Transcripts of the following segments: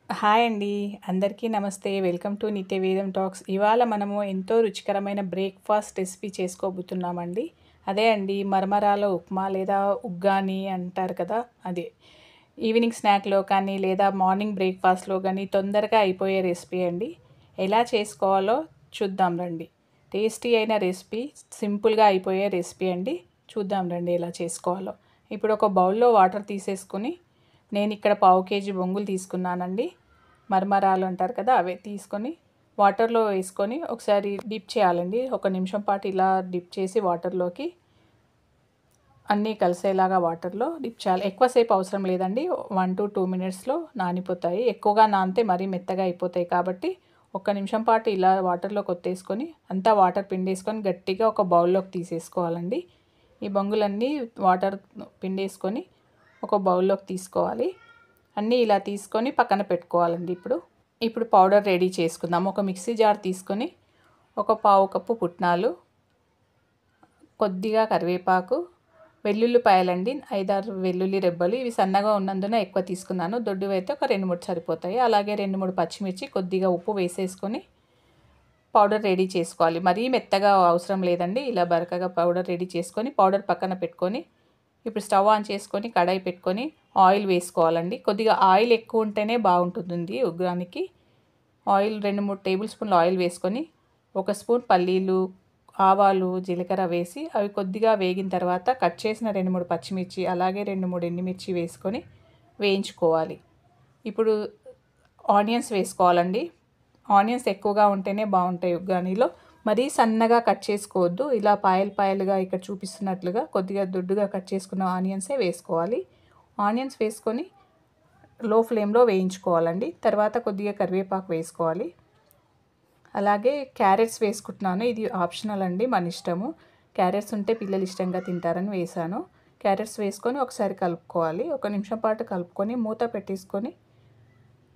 Hi అండి. అందరికీ నమస్తే. వెల్కమ్ టు నిత్య వేదం టాక్స్. ఇవాళ మనము ఎంతో రుచికరమైన బ్రేక్‌ఫాస్ట్ రెసిపీ చేసుకోబోతున్నామండి. అదే అండి మరమరాల ఉప్మా లేదా ఉగ్గాని అంటారు కదా! అదే. ఈవినింగ్ స్నాక్‌లో కానీ లేదా మార్నింగ్ బ్రేక్‌ఫాస్ట్‌లో గానీ తొందరగా అయిపోయే రెసిపీ అండి. ఎలా చేసుకోవాలో చూద్దాం రండి. టేస్టీ అయిన రెసిపీ, సింపుల్‌గా అయిపోయే రెసిపీ అండి. చూద్దాం రండి ఎలా చేసుకోవాలో. ఇప్పుడు ఒక బౌల్‌లో వాటర్ తీసేసుకొని నేనిక్కడ పావు కేజీ బొంగులు తీసుకున్నానండి. మరమరాలు అంటారు కదా! అవి తీసుకొని వాటర్‌లో వేసుకొని ఒకసారి డిప్ చేయాలండి. ఒక నిమిషం పాటు ఇలా డిప్ చేసి వాటర్‌లోకి అన్నీ కలిసేలాగా వాటర్‌లో డిప్ చేయాలి. ఎక్కువ సేపు అవసరం లేదండి. 1-2 మినిట్స్‌లో నానిపోతాయి. ఎక్కువగా నానితే మరీ మెత్తగా అయిపోతాయి కాబట్టి ఒక్క నిమిషం పాటు ఇలా వాటర్‌లోకి ఒత్తేసుకొని అంతా వాటర్ పిండేసుకొని గట్టిగా ఒక బౌల్‌లోకి తీసేసుకోవాలండి. ఈ బొంగులన్నీ వాటర్ పిండేసుకొని ఒక బౌల్‌లోకి తీసుకోవాలి. అన్నీ ఇలా తీసుకొని పక్కన పెట్టుకోవాలండి. ఇప్పుడు పౌడర్ రెడీ చేసుకుందాం. ఒక మిక్సీ జార్ తీసుకొని ఒక పావు కప్పు పుట్నాలు, కొద్దిగా కరివేపాకు, వెల్లుల్లిపాయలండి 5-6 వెల్లుల్లి రెబ్బలు. ఇవి సన్నగా ఉన్నందున ఎక్కువ తీసుకున్నాను. దొడ్డువైతే ఒక 2-3 సరిపోతాయి. అలాగే 2-3 పచ్చిమిర్చి, కొద్దిగా ఉప్పు వేసేసుకొని పౌడర్ రెడీ చేసుకోవాలి. మరీ మెత్తగా అవసరం లేదండి. ఇలా బరకగా పౌడర్ రెడీ చేసుకొని పౌడర్ పక్కన పెట్టుకొని ఇప్పుడు స్టవ్ ఆన్ చేసుకొని కడాయి పెట్టుకొని ఆయిల్ వేసుకోవాలండి. కొద్దిగా ఆయిల్ ఎక్కువ ఉంటేనే బాగుంటుంది ఉగ్గానికి. ఆయిల్ 2-3 టేబుల్ స్పూన్ల ఆయిల్ వేసుకొని ఒక స్పూన్ పల్లీలు, ఆవాలు, జీలకర్ర వేసి అవి కొద్దిగా వేగిన తర్వాత కట్ చేసిన 2-3 పచ్చిమిర్చి అలాగే 2-3 ఎండుమిర్చి వేసుకొని వేయించుకోవాలి. ఇప్పుడు ఆనియన్స్ వేసుకోవాలండి. ఆనియన్స్ ఎక్కువగా ఉంటేనే బాగుంటాయి ఉగ్గానీలో. మరీ సన్నగా కట్ చేసుకోవద్దు. ఇలా పాయలు పాయలుగా ఇక్కడ చూపిస్తున్నట్లుగా కొద్దిగా దొడ్డుగా కట్ చేసుకున్న ఆనియన్సే వేసుకోవాలి. ఆనియన్స్ వేసుకొని లో ఫ్లేమ్‌లో వేయించుకోవాలండి. తర్వాత కొద్దిగా కరివేపాకు వేసుకోవాలి. అలాగే క్యారెట్స్ వేసుకుంటున్నాను. ఇది ఆప్షనల్ అండి, మన ఇష్టము. క్యారెట్స్ ఉంటే పిల్లలు ఇష్టంగా తింటారని వేశాను. క్యారెట్స్ వేసుకొని ఒకసారి కలుపుకోవాలి. ఒక నిమిషం పాటు కలుపుకొని మూత పెట్టేసుకొని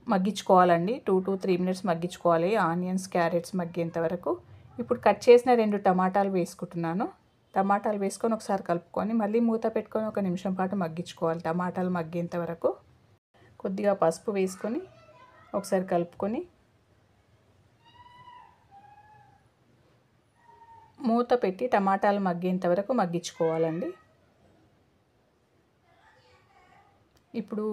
మగ్గించుకోవాలండి. 2-3 మినిట్స్ మగ్గించుకోవాలి ఆనియన్స్, క్యారెట్స్ మగ్గేంత వరకు. ఇప్పుడు కట్ చేసిన 2 టమాటాలు వేసుకుంటున్నాను. టమాటాలు వేసుకొని ఒకసారి కలుపుకొని మళ్ళీ మూత పెట్టుకొని ఒక నిమిషం పాటు మగ్గించుకోవాలి టమాటాలు మగ్గేంత వరకు. కొద్దిగా పసుపు వేసుకొని ఒకసారి కలుపుకొని మూత పెట్టి టమాటాలు మగ్గేంత వరకు మగ్గించుకోవాలండి. ఇప్పుడు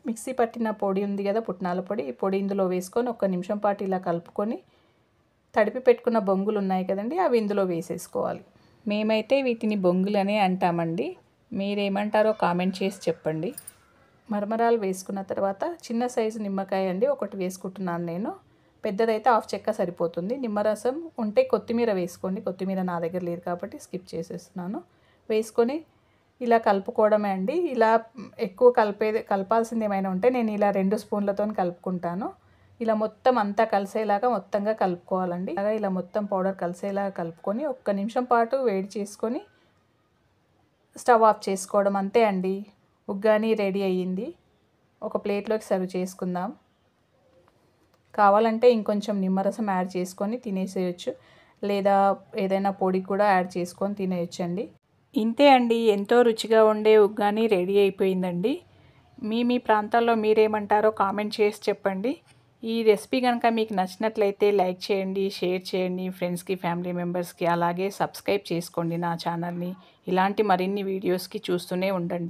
మిక్సీ పట్టిన పొడి ఉంది కదా, పుట్నాల పొడి. ఈ పొడి ఇందులో వేసుకొని ఒక్క నిమిషం పాటు ఇలా కలుపుకొని తడిపి పెట్టుకున్న బొంగులు ఉన్నాయి కదండి, అవి ఇందులో వేసేసుకోవాలి. మేమైతే వీటిని బొంగులనే అంటామండి. మీరేమంటారో కామెంట్ చేసి చెప్పండి. మరమరాలు వేసుకున్న తర్వాత చిన్న సైజు నిమ్మకాయ అండి ఒకటి వేసుకుంటున్నాను నేను. పెద్దదైతే హాఫ్ చెక్క సరిపోతుంది. నిమ్మరసం ఉంటే కొత్తిమీర వేసుకోండి. కొత్తిమీర నా దగ్గర లేదు కాబట్టి స్కిప్ చేసేస్తున్నాను. వేసుకొని ఇలా కలుపుకోవడమే అండి. ఇలా ఎక్కువ కలపాల్సింది ఏమైనా ఉంటే నేను ఇలా 2 స్పూన్లతో కలుపుకుంటాను. ఇలా మొత్తం అంతా కలిసేలాగా మొత్తంగా కలుపుకోవాలండి. ఇలా మొత్తం పౌడర్ కలిసేలాగా కలుపుకొని ఒక్క నిమిషం పాటు వేడి చేసుకొని స్టవ్ ఆఫ్ చేసుకోవడం, అంతే అండి. ఉగ్గాని రెడీ అయ్యింది. ఒక ప్లేట్లోకి సర్వ్ చేసుకుందాం. కావాలంటే ఇంకొంచెం నిమ్మరసం యాడ్ చేసుకొని తినేసేయచ్చు, లేదా ఏదైనా పొడి కూడా యాడ్ చేసుకొని తినేయచ్చండి. ఇంతే అండి, ఎంతో రుచిగా ఉండే ఉగ్గాని రెడీ అయిపోయిందండి. మీ ప్రాంతాల్లో మీరేమంటారో కామెంట్ చేసి చెప్పండి. ఈ రెసిపీ కనుక మీకు నచ్చినట్లయితే లైక్ చేయండి, షేర్ చేయండి ఫ్రెండ్స్కి, ఫ్యామిలీ మెంబర్స్కి. అలాగే సబ్స్క్రైబ్ చేసుకోండి నా ఛానల్ని. ఇలాంటి మరిన్ని వీడియోస్కి చూస్తూనే ఉండండి.